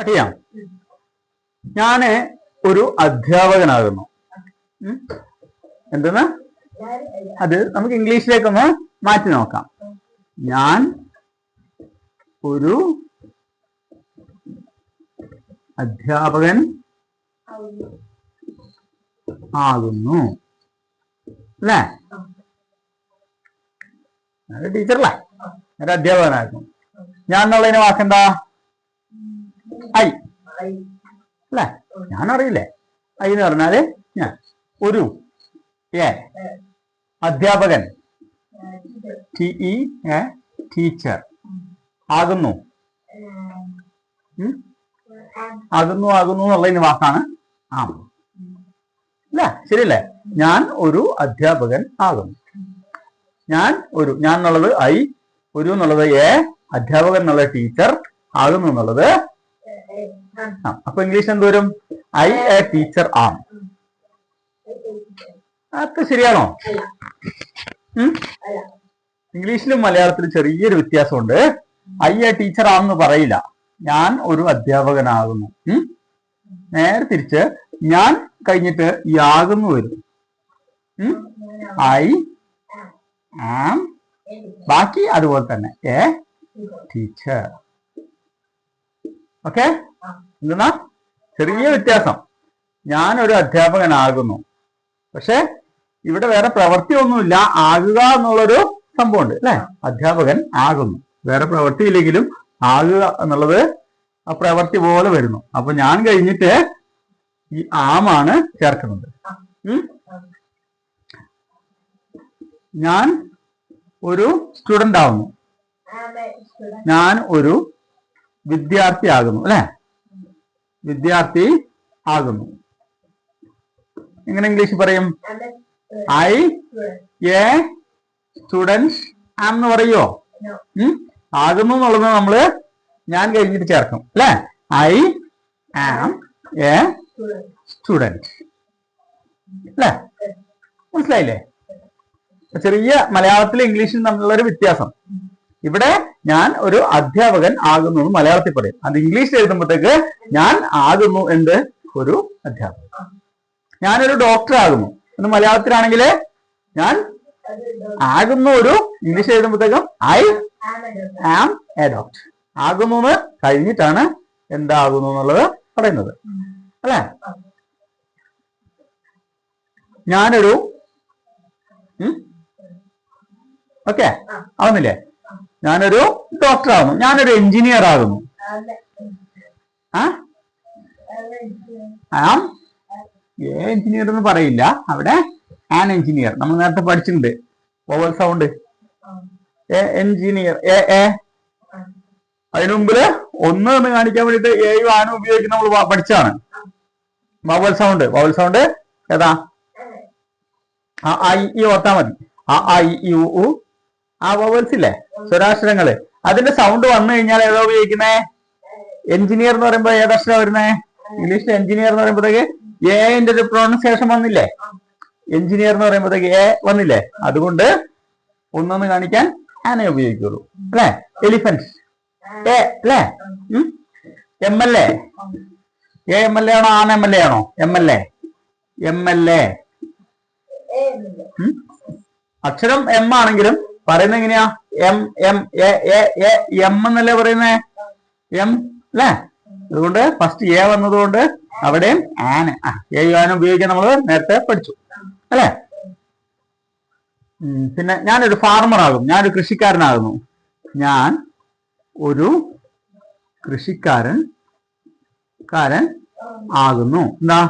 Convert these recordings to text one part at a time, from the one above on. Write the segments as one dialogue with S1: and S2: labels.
S1: അറിയാം. ഞാന് ഒരു അധ്യാപകനാകുന്നു. എന്തെന്ന് അത് നമുക്ക് ഇംഗ്ലീഷിലേക്കൊന്ന് മാറ്റി നോക്കാം. ഞാൻ ഒരു അധ്യാപകൻ ആകുന്നു അല്ലേ? ടീച്ചറല്ലേ, ഒരു അധ്യാപകനാകുന്നു. ഞാൻ എന്നുള്ളതിന് വാക്കെന്താ? ഐ അല്ലേ? ഞാൻ അറിയില്ലേ? ഐ എന്ന് പറഞ്ഞാല് ഞാൻ. ഒരു അധ്യാപകൻ ടീച്ചർ ആകുന്നു. ആകുന്നു ആകുന്നു എന്നുള്ളതിന് വാക്കാണ് ആം അല്ലേ? ശരിയല്ലേ? ഞാൻ ഒരു അധ്യാപകൻ ആകുന്നു. ഞാൻ എന്നുള്ളത് ഐ, ഒരു എന്നുള്ളത് അധ്യാപകൻ എന്നുള്ള ടീച്ചർ, ആകുന്നു എന്നുള്ളത് അപ്പൊ ഇംഗ്ലീഷ് എന്തോരും? ഐ എ ടീച്ചർ ആം. അതൊക്കെ ശരിയാണോ? ഇംഗ്ലീഷിലും മലയാളത്തിലും ചെറിയൊരു വ്യത്യാസമുണ്ട്. ഐ എ ടീച്ചർ ആണെന്ന് പറയില്ല, ഞാൻ ഒരു അധ്യാപകനാകുന്നു. നേരെ തിരിച്ച് ഞാൻ കഴിഞ്ഞിട്ട് ഈ ആകുന്നു വരും. ഐ ആം, ബാക്കി അതുപോലെ തന്നെ എ ടീച്ചർ. ഓക്കെ? എന്താ ചെറിയ വ്യത്യാസം? ഞാനൊരു അധ്യാപകനാകുന്നു. പക്ഷെ ഇവിടെ വേറെ പ്രവൃത്തി ഒന്നുമില്ല, ആകുക എന്നുള്ളൊരു സംഭവമുണ്ട് അല്ലെ? അധ്യാപകൻ ആകുന്നു, വേറെ പ്രവൃത്തി ഇല്ലെങ്കിലും ആകുക എന്നുള്ളത് ആ പ്രവൃത്തി പോലെ വരുന്നു. അപ്പൊ ഞാൻ കഴിഞ്ഞിട്ട് ഈ ആമാണ് ചേർക്കുന്നത്. ഞാൻ ഒരു സ്റ്റുഡന്റ് ആവുന്നു. ഞാൻ ഒരു വിദ്യാർത്ഥി ആകുന്നു അല്ലെ? വിദ്യാർത്ഥി ആകുന്നു. എങ്ങനെ ഇംഗ്ലീഷ് പറയും? ഐ എ സ്റ്റുഡന്റ് ആം എന്ന് പറയുമോ? ആകുന്നു എന്നുള്ളത് നമ്മള് ഞാൻ കഴിഞ്ഞിട്ട് ചേർക്കും അല്ലെ? ഐ ആം എ സ്റ്റുഡന്റ് അല്ലെ? മനസ്സിലായില്ലേ? ചെറിയ മലയാളത്തിലും ഇംഗ്ലീഷിലും തമ്മിലുള്ളൊരു വ്യത്യാസം. ഇവിടെ ഞാൻ ഒരു അധ്യാപകൻ ആകുന്നു എന്ന് മലയാളത്തിൽ പറയും. അത് ഇംഗ്ലീഷിൽ എഴുതുമ്പോഴത്തേക്ക് ഞാൻ ആകുന്നു എന്ത്? ഒരു അധ്യാപകൻ. ഞാനൊരു ഡോക്ടർ ആകുന്നു എന്ന് മലയാളത്തിലാണെങ്കിൽ ഞാൻ ആകുന്നു ഒരു, ഇംഗ്ലീഷ് എഴുതുമ്പോഴത്തേക്കും ഐ ആം എ ഡോക്ടർ. ആകുന്നു എന്ന് കഴിഞ്ഞിട്ടാണ് എന്താകുന്നു എന്നുള്ളത് പറയുന്നത് അല്ലെ? ഞാനൊരു ഓക്കെ ആവുന്നില്ലേ? ഞാനൊരു ഡോക്ടർ ആകുന്നു. ഞാനൊരു എഞ്ചിനീയർ ആകുന്നു. ആം എഞ്ചിനീയർ എന്ന് പറയില്ല, അവിടെ ആൻ എഞ്ചിനീയർ. നമ്മൾ നേരത്തെ പഠിച്ചിട്ടുണ്ട് വവൽ സൗണ്ട്. എഞ്ചിനീയർ അതിനു മുമ്പില് ഒന്ന് എന്ന് കാണിക്കാൻ വേണ്ടിട്ട് എയും ആനും ഉപയോഗിക്കുന്ന നമ്മൾ പഠിച്ചാണ്. Vowel sound. വവൽ സൗണ്ട് ഏതാ? ഈ ഓർത്താ മതി. ഉ ആ വവൽസ് ഇല്ലേ, സ്വരാക്ഷരങ്ങള്, അതിന്റെ സൗണ്ട് വന്നു കഴിഞ്ഞാൽ ഏതാ ഉപയോഗിക്കുന്നേ? എഞ്ചിനീയർ എന്ന് പറയുമ്പോ ഏതക്ഷരം വരുന്നേ? ഇംഗ്ലീഷിൽ എഞ്ചിനീയർ എന്ന് പറയുമ്പോഴത്തേക്ക് എന്റെ ഒരു പ്രൊണൗൺസിയേഷൻ വന്നില്ലേ? എഞ്ചിനീയർ എന്ന് പറയുമ്പോഴത്തേക്ക് എ വന്നില്ലേ? അതുകൊണ്ട് ഒന്നൊന്ന് കാണിക്കാൻ ആനേ ഉപയോഗിക്കുള്ളൂ അല്ലെ? എലിഫന്റ് എ അല്ലെ? MLA MLA ആണോ? ആന MLA ആണോ? MLA അക്ഷരം എം ആണെങ്കിലും പറയുന്നത് എങ്ങനെയാ? എം എന്നല്ലേ പറയുന്നേ? എം അല്ലേ? അതുകൊണ്ട് ഫസ്റ്റ് എ വന്നതുകൊണ്ട് അവിടെയും ആന് ആനും ഉപയോഗിക്കാൻ നമ്മൾ നേരത്തെ പഠിച്ചു അല്ലെ? പിന്നെ ഞാനൊരു ഫാർമർ ആകും. ഞാനൊരു കൃഷിക്കാരനാകുന്നു. ഞാൻ ഒരു കൃഷിക്കാരൻ ആകുന്നു. എന്താ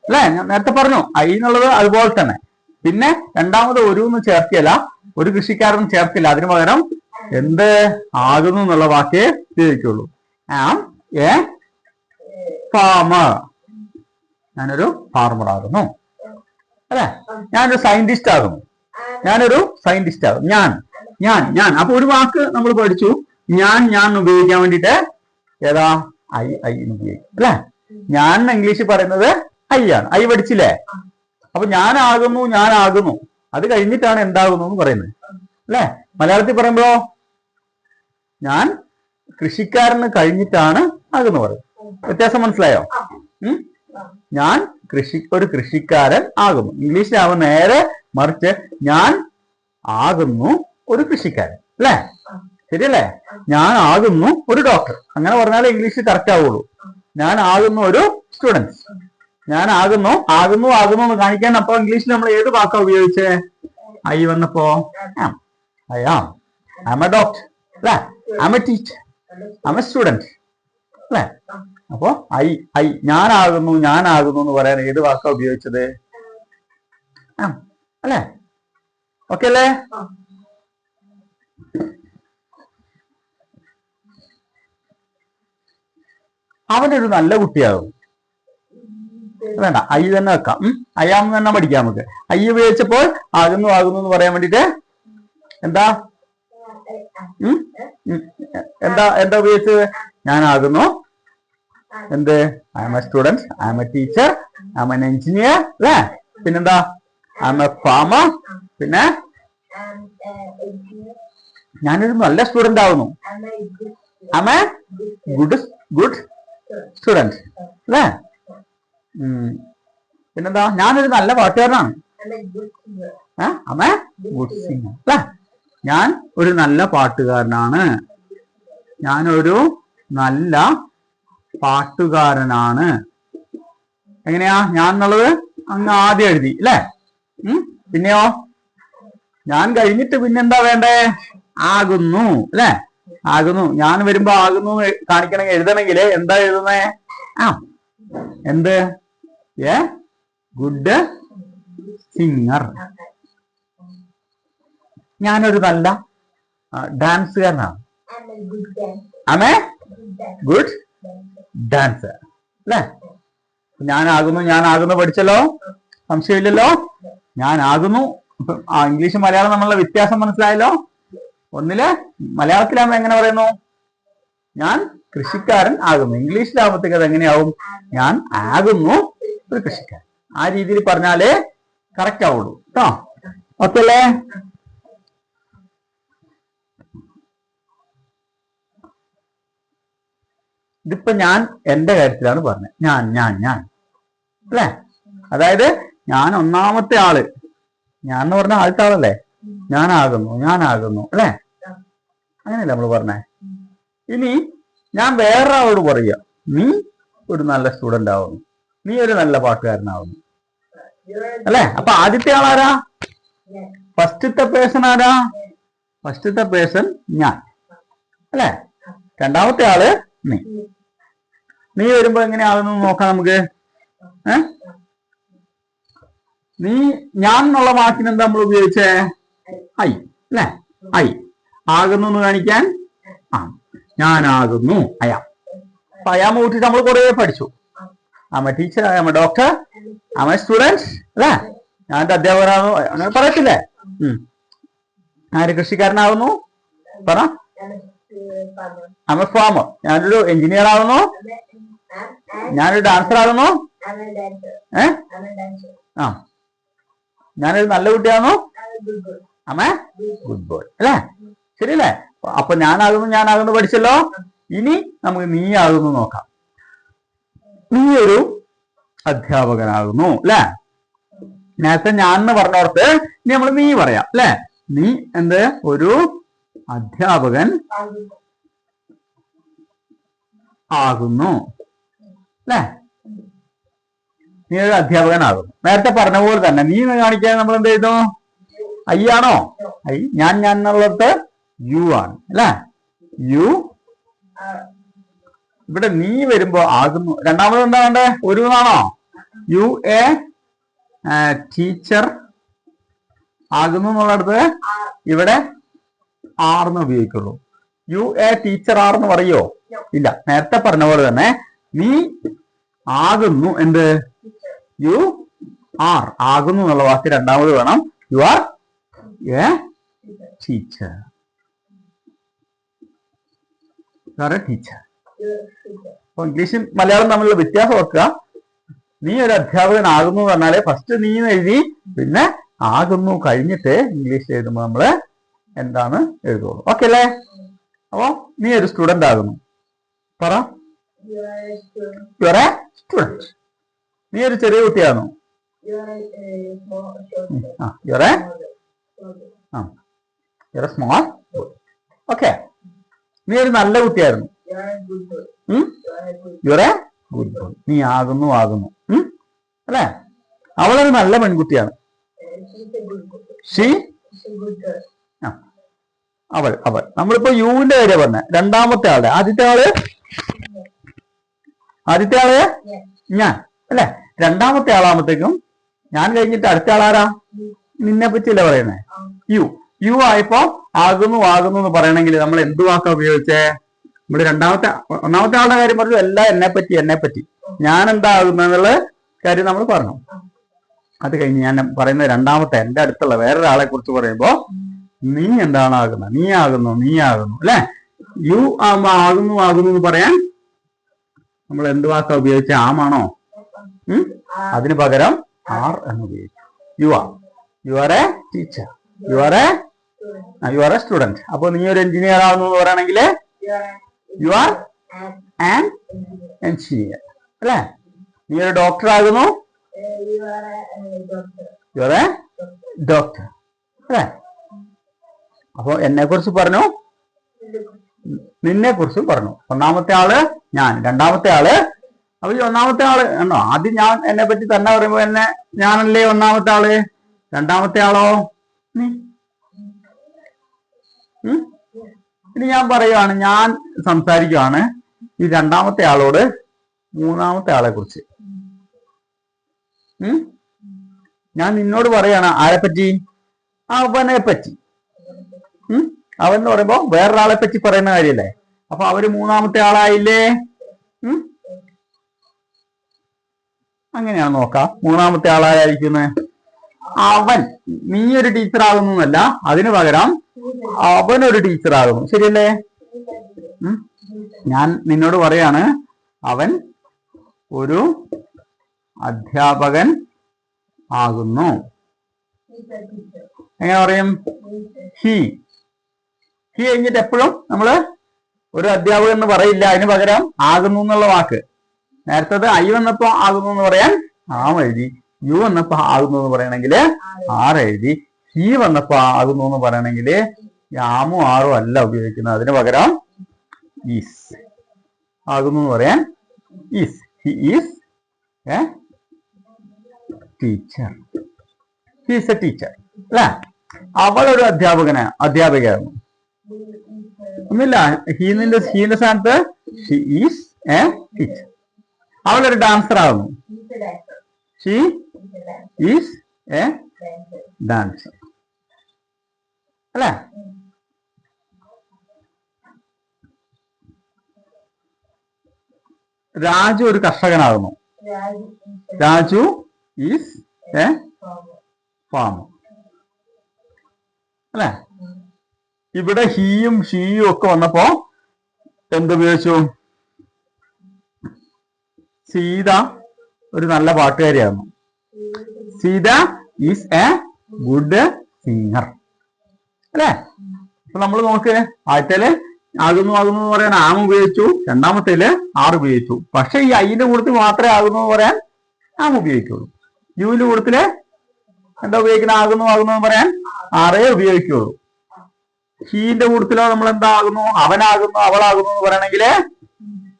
S1: അല്ലെ? ഞാൻ നേരത്തെ പറഞ്ഞു ഐ എന്നുള്ളത് അതുപോലെ തന്നെ. പിന്നെ രണ്ടാമത് ഒരു എന്ന് ചേർക്കില്ല, ഒരു കൃഷിക്കാരൻ ചേർക്കില്ല. അതിനു പകരം എന്ത് ആകുന്നു എന്നുള്ള വാക്കേ ഉപയോഗിക്കുള്ളൂ. Am a farmer. ഞാനൊരു ഫാർമർ ആകുന്നു അല്ലെ? ഞാനൊരു സയന്റിസ്റ്റ് ആകുന്നു. ഞാനൊരു സയന്റിസ്റ്റ് ആകും. ഞാൻ അപ്പൊ ഒരു വാക്ക് നമ്മൾ പഠിച്ചു. ഞാൻ ഉപയോഗിക്കാൻ വേണ്ടിട്ട് ഏതാ? ഐ ഉപയോഗിക്കും അല്ലെ? ഞാൻ ഇംഗ്ലീഷിൽ പറയുന്നത് ഐ ആണ്. ഐ പഠിച്ചില്ലേ? അപ്പൊ ഞാനാകുന്നു അത് കഴിഞ്ഞിട്ടാണ് എന്താകുന്നു എന്ന് പറയുന്നത് അല്ലെ? മലയാളത്തിൽ പറയുമ്പോ ഞാൻ കൃഷിക്കാരന് കഴിഞ്ഞിട്ടാണ് ആകുന്നു പറയും. വ്യത്യാസം മനസ്സിലായോ? ഞാൻ ഒരു കൃഷിക്കാരൻ ആകുന്നു. ഇംഗ്ലീഷിലാവുന്ന നേരെ മറിച്ച് ഞാൻ ആകുന്നു ഒരു കൃഷിക്കാരൻ, അല്ലേ? ശരിയല്ലേ? ഞാൻ ആകുന്നു ഒരു ഡോക്ടർ. അങ്ങനെ പറഞ്ഞാലേ ഇംഗ്ലീഷ് കറക്റ്റ് ആവുള്ളൂ. ഞാൻ ആകുന്നു ഒരു സ്റ്റുഡൻറ്. ഞാൻ ആകുന്നു എന്ന് കാണിക്കാൻ അപ്പൊ ഇംഗ്ലീഷിൽ നമ്മൾ ഏത് വാക്കാ ഉപയോഗിച്ചേ? ഐ വന്നപ്പോ ഐ ആം എ ഡോക്ടർ, അല്ലേ? I A teacher, I A student, അല്ലേ? അപ്പോ ഐ ഞാനാകുന്നു എന്ന് പറയാൻ ഏത് വാക്കാ ഉപയോഗിച്ചത്? അല്ലേ? ഓക്കെ അല്ലേ? അവനൊരു നല്ല കുട്ടിയാകും. വേണ്ട, ഐ തന്നെ വെക്കാം. അയാമെന്ന് തന്നെ പഠിക്കാം നമുക്ക്. ഐ ഉപയോഗിച്ചപ്പോൾ ആകുന്നു എന്ന് പറയാൻ വേണ്ടിട്ട് എന്താ ഉപയോഗിച്ചത്? ഞാനാകുന്നു എന്ത്? I M A student, I M A teacher, I M an engineer, അല്ലേ? പിന്നെന്താ? I M A farmer. പിന്നെ ഞാനൊരു നല്ല സ്റ്റുഡന്റ് ആവുന്നു. I M A good student, അല്ലേ? പിന്നെന്താ? ഞാനൊരു നല്ല പാട്ടുകാരനാണ്. ഗുഡ് സിംഗർ, അല്ലേ? ഞാൻ ഒരു നല്ല പാട്ടുകാരനാണ്. ഞാനൊരു നല്ല പാട്ടുകാരനാണ്. എങ്ങനെയാ ഞാൻ എന്നുള്ളത് അങ്ങ് ആദ്യം എഴുതി, അല്ലേ? പിന്നെയോ ഞാൻ കഴിഞ്ഞിട്ട് പിന്നെന്താ വേണ്ടേ? ആകുന്നു, അല്ലേ? ആകുന്നു. ഞാൻ വരുമ്പോ ആകുന്നു കാണിക്കണമെങ്കിൽ എഴുതണമെങ്കിൽ എന്താ എഴുതുന്നേ? എന്ത്? Good singer. ഞാനൊരു നല്ല ഡാൻസുകാരനാണ്. ആമേ ഗുഡ് ഡാൻസർ, അല്ലേ? ഞാനാകുന്നു പഠിച്ചല്ലോ, സംശയമില്ലല്ലോ. ഞാനാകുന്നു. ഇംഗ്ലീഷ് മലയാളം നമ്മളുടെ വ്യത്യാസം മനസ്സിലായല്ലോ. ഒന്നില് മലയാളത്തിലാകുമ്പോ എങ്ങനെ പറയുന്നു? ഞാൻ കൃഷിക്കാരൻ ആകുന്നു. ഇംഗ്ലീഷിലാകുമ്പോഴത്തേക്ക് അത് എങ്ങനെയാവും? ഞാൻ ആകുന്നു ഒരു കൃഷിക്കാരൻ. ആ രീതിയിൽ പറഞ്ഞാലേ കറക്റ്റ് ആവുള്ളൂ കേട്ടോ. ഓക്കെ അല്ലേ? ഇതിപ്പോ ഞാൻ എന്റെ കാര്യത്തിലാണ് പറഞ്ഞത്. ഞാൻ അല്ലേ? അതായത് ഞാൻ ഒന്നാമത്തെ ആള്. ഞാൻ എന്ന് പറഞ്ഞ ആദ്യത്തെ ആളല്ലേ? ഞാനാകുന്നു, അല്ലേ? അങ്ങനെയല്ലേ നമ്മള് പറഞ്ഞേ? ഇനി ഞാൻ വേറൊരാളോട് പറയുക, നീ ഒരു നല്ല സ്റ്റുഡന്റ് ആവുന്നു, നീ ഒരു നല്ല പാട്ടുകാരനാവുന്നു, അല്ലേ? അപ്പൊ ആദ്യത്തെ ആളാരാ? ഫസ്റ്റത്തെ പേഴ്സൺ ആരാ? ഫസ്റ്റത്തെ പേഴ്സൺ ഞാൻ, അല്ലേ? രണ്ടാമത്തെ ആള് നീ വരുമ്പോ എങ്ങനെയാകുന്നു നോക്കാം നമുക്ക്. ഞാൻ എന്നുള്ള വാക്കിന് എന്താ നമ്മൾ ഉപയോഗിച്ചേ? ഐ, അല്ലേ? ഐ ആകുന്നു എന്ന് കാണിക്കാൻ ഞാനാകുന്നു അയാം. അപ്പൊ അയാം കൂട്ടിട്ട് നമ്മൾ കുറെ പഠിച്ചു. ആമ ടീച്ചർ, ആമ ഡോക്ടർ, ആമ സ്റ്റുഡന്റ്, അല്ലേ? ഞാൻ എന്റെ അധ്യാപകനാകുന്നു അങ്ങനെ പറയത്തില്ലേ? ആര് കൃഷിക്കാരനാകുന്നു? പറ. ആമ ഫാമർ. ഞാനൊരു എഞ്ചിനീയർ ആകുന്നു. ഞാനൊരു ഡാൻസർ ആകുന്നു. ഞാനൊരു നല്ല കുട്ടിയാകുന്നു. ആമ ഗുഡ് ബോയ്, അല്ലേ? ശരിയല്ലേ? അപ്പൊ ഞാനാകുന്നു പഠിച്ചല്ലോ. ഇനി നമുക്ക് നീ ആകുന്നു നോക്കാം. നീ ഒരു അധ്യാപകനാകുന്നു, അല്ലേ? നേരത്തെ ഞാൻ എന്ന് പറഞ്ഞോർത്ത് ഇനി നമ്മൾ നീ പറയാം, അല്ലേ? നീ എന്ത്? ഒരു അധ്യാപകൻ ആകുന്നു, അല്ലേ? നീ ഒരു അധ്യാപകനാകുന്നു. നേരത്തെ പറഞ്ഞ പോലെ തന്നെ നീ എന്ന് കാണിക്കാൻ നമ്മൾ എന്ത് ചെയ്തു? ഐ ആണോ? ഐ. ഞാൻ എന്നുള്ളത് യു ആണ്, അല്ലേ? യു. ഇവിടെ നീ വരുമ്പോ ആകുന്നു. രണ്ടാമത് എന്താ വേണ്ടേ? ഒരു എന്നാണോ? യു എ ടീച്ചർ ആകുന്നു എന്നുള്ളടത്ത് ഇവിടെ ആർന്ന് ഉപയോഗിക്കുള്ളൂ. യു എ ടീച്ചർ ആർന്ന് പറയോ? ഇല്ല. നേരത്തെ പറഞ്ഞ പോലെ തന്നെ നീ ആകുന്നു എന്ത്? You are. ആകുന്നു എന്നുള്ള വാക്ക് രണ്ടാമത് വേണം. U are A teacher. Teacher. അപ്പൊ ഇംഗ്ലീഷും മലയാളം തമ്മിലുള്ള വ്യത്യാസം ഓർക്കുക. നീ ഒരു അധ്യാപകനാകുന്നു എന്ന് പറഞ്ഞാല് ഫസ്റ്റ് നീ എഴുതി, പിന്നെ ആകുന്നു കഴിഞ്ഞിട്ട് ഇംഗ്ലീഷ് എഴുതുമ്പോൾ നമ്മള് എന്താണ് എഴുതുള്ളൂ. ഓക്കെ അല്ലേ? അപ്പോ നീ ഒരു സ്റ്റുഡന്റ് ആകുന്നു. പറ. You are a student. നീ ഒരു ചെറിയ കുട്ടിയാകുന്നു. You are a small. Okay. നീ ഒരു നല്ല കുട്ടിയായിരുന്നു. You are a good boy. നീ ആകുന്നു അല്ലേ? അവളൊരു നല്ല പെൺകുട്ടിയാണ്. ഷീ അവൾ. നമ്മളിപ്പോ യുവിന്റെ കാര്യം പറഞ്ഞ. രണ്ടാമത്തെ ആളുടെ ആദ്യത്തെ ആള് ഞാൻ അല്ലെ? രണ്ടാമത്തെ ആളാകുമ്പത്തേക്കും ഞാൻ കഴിഞ്ഞിട്ട് അടുത്ത ആളാരാ? നിന്നെ പറ്റിയല്ലേ പറയുന്നേ? യു ആയപ്പോ ആകുന്നു എന്ന് പറയണമെങ്കിൽ നമ്മൾ എന്ത് വാക്കാ ഉപയോഗിച്ചേ? നമ്മള് ഒന്നാമത്തെ ആളുടെ കാര്യം പറഞ്ഞു, എല്ലാം എന്നെ പറ്റി ഞാൻ എന്താ ആകുന്നുള്ള കാര്യം നമ്മൾ പറഞ്ഞു. അത് കഴിഞ്ഞ് ഞാൻ പറയുന്ന രണ്ടാമത്തെ എന്റെ അടുത്തുള്ള വേറൊരാളെ കുറിച്ച് പറയുമ്പോ നീ എന്താണ് ആകുന്നത്? നീ ആകുന്നു അല്ലെ? യു ആകുന്നു എന്ന് പറയാൻ നമ്മൾ എന്ത് വാക്കാ ഉപയോഗിച്ച? ആമാണോ? അതിന് പകരം ആർ എന്ന് ഉപയോഗിച്ചു. U are A teacher. U are a student. അപ്പൊ നീ ഒരു എഞ്ചിനീയർ ആകുന്നു എന്ന് പറയുകയാണെങ്കിൽ യു ആർ ആൻ എഞ്ചിനീയർ അല്ലെ? നീ ഒരു ഡോക്ടർ ആകുന്നു. യു ആർ എ ഡോക്ടർ അല്ലെ? അപ്പൊ എന്നെ കുറിച്ച് പറഞ്ഞു, നിന്നെ കുറിച്ചും പറഞ്ഞു. ഒന്നാമത്തെ ആള് ഞാൻ, രണ്ടാമത്തെ ആള്. അപ്പൊ ഈ ഒന്നാമത്തെ ആള് ആണോ? ആദ്യം ഞാൻ എന്നെ പറ്റി തന്നെ പറയുമ്പോ ഞാനല്ലേ ഒന്നാമത്തെ ആള്. രണ്ടാമത്തെ ആളോ നീ. ഇനി ഞാൻ പറയുവാണ്, ഞാൻ സംസാരിക്കുവാണ് ഈ രണ്ടാമത്തെ ആളോട് മൂന്നാമത്തെ ആളെ കുറിച്ച്. ഞാൻ നിന്നോട് പറയാണ് ആരെപ്പറ്റി? അവനെ പറ്റി. അവൻ എന്ന് പറയുമ്പോ വേറൊരാളെ പറ്റി പറയുന്ന കാര്യല്ലേ? അപ്പൊ അവര് മൂന്നാമത്തെ ആളായില്ലേ? അങ്ങനെയാണ് നോക്കാം. മൂന്നാമത്തെ ആളായിരിക്കുന്നത് അവൻ. നീ ഒരു ടീച്ചർ ആകുന്നല്ല, അതിനു പകരം അവനൊരു ടീച്ചർ ആകുന്നു. ശരിയല്ലേ? ഞാൻ നിന്നോട് പറയാണ് അവൻ ഒരു അധ്യാപകൻ ആകുന്നു. എങ്ങനെ പറയും? ഹി കഴിഞ്ഞിട്ട് എപ്പോഴും നമ്മള് ഒരു അധ്യാപകൻ എന്ന് പറയില്ല. അതിന് പകരം ആകുന്നു എന്നുള്ള വാക്ക്. നേരത്തത് ഐ വന്നപ്പോ ആകുന്നു എന്ന് പറയാൻ ആം എഴുതി. യു വന്നപ്പോ ആകുന്നു എന്ന് പറയണമെങ്കിൽ ആർ എഴുതി. ഹി വന്നപ്പോ ആകുന്നു എന്ന് പറയണമെങ്കിൽ ആമും ആറും അല്ല ഉപയോഗിക്കുന്നത്. അതിന് പകരം ഈസ്. ആകുന്നു എന്ന് പറയാൻ is. He is A teacher. He is A teacher അല്ലെ? അവളൊരു അധ്യാപികയായിരുന്നു. ഒന്നുമില്ല. ഹീന്റെ സ്ഥാനത്ത് ഷി ഈസ് എ ടീച്ചർ. അവളൊരു ഡാൻസർ ആകുന്നു. ഷി ഈസ് എ ഡാൻസർ അല്ലെ? രാജു ഒരു കർഷകനാകുന്നു. രാജു ഈസ് എ ഫാമർ അല്ലെ? ഇവിടെ ഹീയും ഷീയും ഒക്കെ വന്നപ്പോ എന്തുപയോഗിച്ചു? സീത ഒരു നല്ല പാട്ടുകാരിയായിരുന്നു. Sita is a good singer അല്ലെ? അപ്പൊ നമ്മൾ നോക്ക്, ആദ്യത്തേല് ആകുന്നു എന്ന് പറയാൻ ആം ഉപയോഗിച്ചു, രണ്ടാമത്തേല് ആർ ഉപയോഗിച്ചു. പക്ഷെ ഈ ഐന്റെ കൂട്ടത്തിൽ മാത്രമേ ആകുന്നു എന്ന് പറയാൻ ആം ഉപയോഗിക്കുള്ളൂ. യുവിന്റെ കൂട്ടത്തില് എന്താ ഉപയോഗിക്കുന്നത്? ആകുന്നു എന്ന് പറയാൻ ആറേ ഉപയോഗിക്കുള്ളൂ. ഹീന്റെ കൂട്ടത്തിലോ നമ്മൾ എന്താ ആകുന്നു? അവനാകുന്നു അവളാകുന്നു എന്ന് പറയണമെങ്കിൽ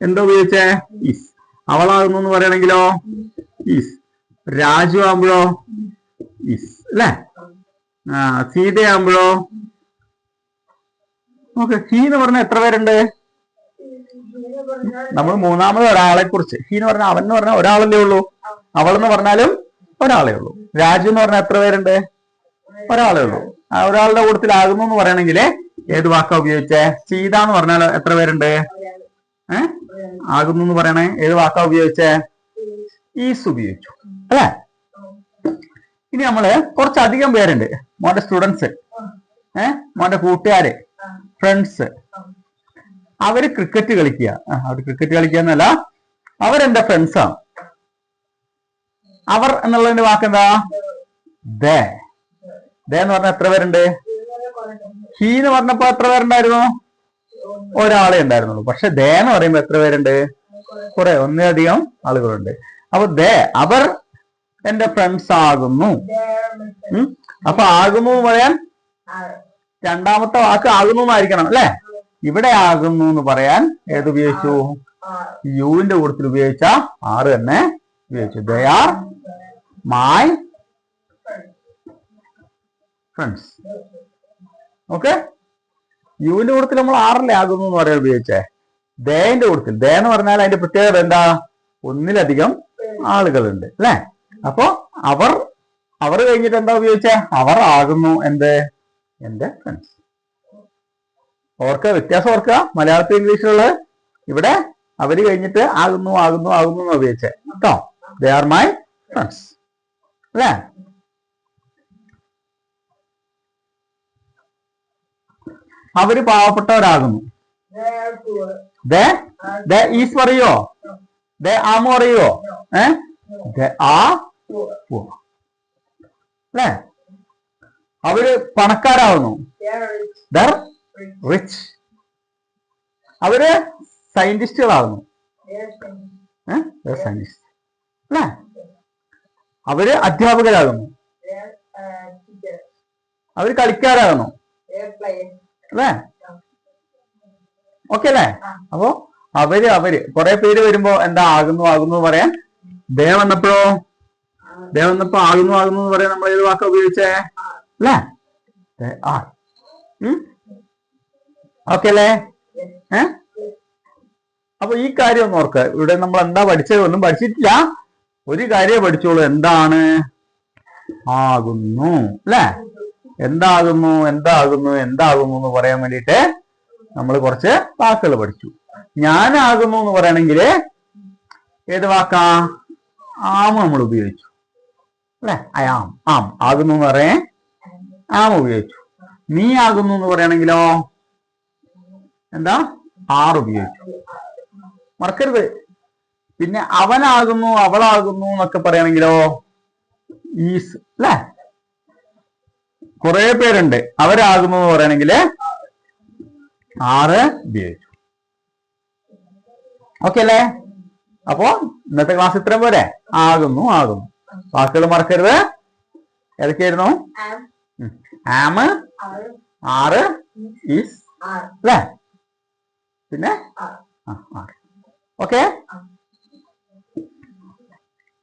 S1: എന്താ ഉപയോഗിച്ചേ? ഈസ്. അവളാകുന്നു എന്ന് പറയണെങ്കിലോ ഈസ്. രാജു ആകുമ്പോഴോ ഈസ് അല്ലെ? സീതയാകുമ്പോഴോ നോക്ക്, ഹീ എന്ന് പറഞ്ഞാൽ എത്ര പേരുണ്ട്? നമ്മൾ മൂന്നാമത് ഒരാളെ കുറിച്ച്. ഹീ എന്ന് പറഞ്ഞാൽ അവൻ എന്ന് പറഞ്ഞാൽ ഒരാളല്ലേ ഉള്ളൂ. അവളെന്ന് പറഞ്ഞാലും ഒരാളേ ഉള്ളൂ. രാജു എന്ന് പറഞ്ഞാൽ എത്ര പേരുണ്ട്? ഒരാളേ ഉള്ളൂ. ഒരാളുടെ കൂട്ടത്തിൽ ആകുന്നു എന്ന് പറയണമെങ്കിൽ ഏത് വാക്കാ ഉപയോഗിച്ചേ? സീത എന്ന് പറഞ്ഞാൽ എത്ര പേരുണ്ട്? ആകുന്നു എന്ന് പറയണേ ഏത് വാക്കാ ഉപയോഗിച്ചേ? ഈസ് ഉപയോഗിച്ചു അല്ലെ? ഇനി നമ്മള് കുറച്ചധികം പേരുണ്ട്. മോന്റെ സ്റ്റുഡൻസ്, മോന്റെ കൂട്ടുകാര്, ഫ്രണ്ട്സ്. അവര് ക്രിക്കറ്റ് കളിക്കുക. അവര് ക്രിക്കറ്റ് കളിക്കുക എന്നല്ല, അവരെന്റെ ഫ്രണ്ട്സാണ്. അവർ എന്നുള്ളതിന്റെ വാക്കെന്താ? ദേ. ദേ എന്ന് പറഞ്ഞാൽ എത്ര പേരുണ്ട്? ഹീ എന്ന് പറഞ്ഞപ്പോ എത്ര പേരുണ്ടായിരുന്നു? ഒരാളെ ഉണ്ടായിരുന്നുള്ളൂ. പക്ഷെ ദേ എന്ന് പറയുമ്പോ എത്ര പേരുണ്ട്? കുറെ, ഒന്നിലധികം ആളുകളുണ്ട്. അപ്പൊ ദേ, അവർ എന്റെ ഫ്രണ്ട്സ് ആകുന്നു. അപ്പൊ ആകുന്നു എന്ന് പറയാൻ രണ്ടാമത്തെ വാക്ക് ആകുന്നു എന്നായിരിക്കണം അല്ലെ? ഇവിടെ ആകുന്നു എന്ന് പറയാൻ ഏത് ഉപയോഗിച്ചു? യുവിന്റെ കൂട്ടത്തിൽ ഉപയോഗിച്ച ആറ് തന്നെ ഉപയോഗിച്ചു. They are my friends. Okay, യുവിന്റെ കൂട്ടത്തിൽ നമ്മൾ ആറല്ലേ ആകുന്നു എന്ന് പറയാൻ ഉപയോഗിച്ചേ. ദേന്റെ കൂട്ടത്തിൽ, ദേ എന്ന് പറഞ്ഞാൽ അതിന്റെ പ്രത്യേകത എന്താ? ഒന്നിലധികം ആളുകളുണ്ട് അല്ലെ? അപ്പോ അവർ കഴിഞ്ഞിട്ട് എന്താ ഉപയോഗിച്ചേ? അവർ ആകുന്നു എന്ത്? എന്റെ ഫ്രണ്ട്സ്. ഓർക്കുക, വ്യത്യാസം ഓർക്കുക. മലയാളത്തിൽ ഇംഗ്ലീഷിലുള്ളത് ഇവിടെ അവര് കഴിഞ്ഞിട്ട് ആകുന്നു ആകുന്നു ആകുന്നു എന്ന് ഉപയോഗിച്ചേ കേട്ടോ. ദേ ആർ മൈ ഫ്രണ്ട്സ് അല്ലേ? അവര് പാവപ്പെട്ടവരാകുന്നു. ദേ ഈസ് പറയോ? ദേ ആം പറയോ? ദേ ആ അല്ലേ? അവര് പണക്കാരാകുന്നു. There rich. അവര് സയന്റിസ്റ്റുകളാകുന്നു. സയന്റിസ്റ്റ് അല്ലേ? അവര് അധ്യാപകരാകുന്നു. അവര് കളിക്കാരാകുന്നു അല്ലേ? ഓക്കെ അല്ലേ? അപ്പോ അവര് കുറെ പേര് വരുമ്പോ എന്താ ആകുന്നു ആകുന്നു പറയാൻ? ദേ വന്നപ്പോഴോ? ദേ വന്നപ്പോ ആകുന്നു ആകുന്നു എന്ന് പറയാൻ നമ്മൾ ഏത് വാക്ക ഉപയോഗിച്ചേ? അല്ലേ? ഓക്കെ അല്ലേ? അപ്പൊ ഈ കാര്യം ഒന്ന് ഓർക്കുക. ഇവിടെ നമ്മൾ എന്താ പഠിച്ചത്? ഒന്നും പഠിച്ചിട്ടില്ല. ഒരു കാര്യം പഠിച്ചോളൂ. എന്താണ് ആകുന്നു അല്ലെ? എന്താകുന്നു എന്താകുന്നു എന്താകുന്നു എന്ന് പറയാൻ വേണ്ടിയിട്ട് നമ്മൾ കുറച്ച് വാക്കുകൾ പഠിച്ചു. ഞാനാകുന്നു എന്ന് പറയണമെങ്കിൽ ഏത് വാക്കാ? ആം നമ്മൾ ഉപയോഗിച്ചു അല്ലെ? ആം ആം ആകുന്നു എന്ന് പറയാൻ ആം ഉപയോഗിച്ചു. നീ ആകുന്നു എന്ന് പറയണെങ്കിലോ എന്താ? ആർ ഉപയോഗിച്ചു. മറക്കരുത്. പിന്നെ അവനാകുന്നു അവളാകുന്നു എന്നൊക്കെ പറയണെങ്കിലോ ഈസ് അല്ലെ? കുറെ പേരുണ്ട്, അവരാകുന്നു എന്ന് പറയണെങ്കിൽ ആറ് ഉപയോഗിച്ചു. ഓക്കെ അല്ലേ? അപ്പോ ഇന്നത്തെ ക്ലാസ് ഇത്രയും പോരെ? ആകുന്നു ആകുന്നു. വാക്കുകൾ മറക്കരുത്. ഏതൊക്കെയായിരുന്നു? ആം, ആറ്, ഈസ് അല്ലേ? പിന്നെ ഓക്കെ.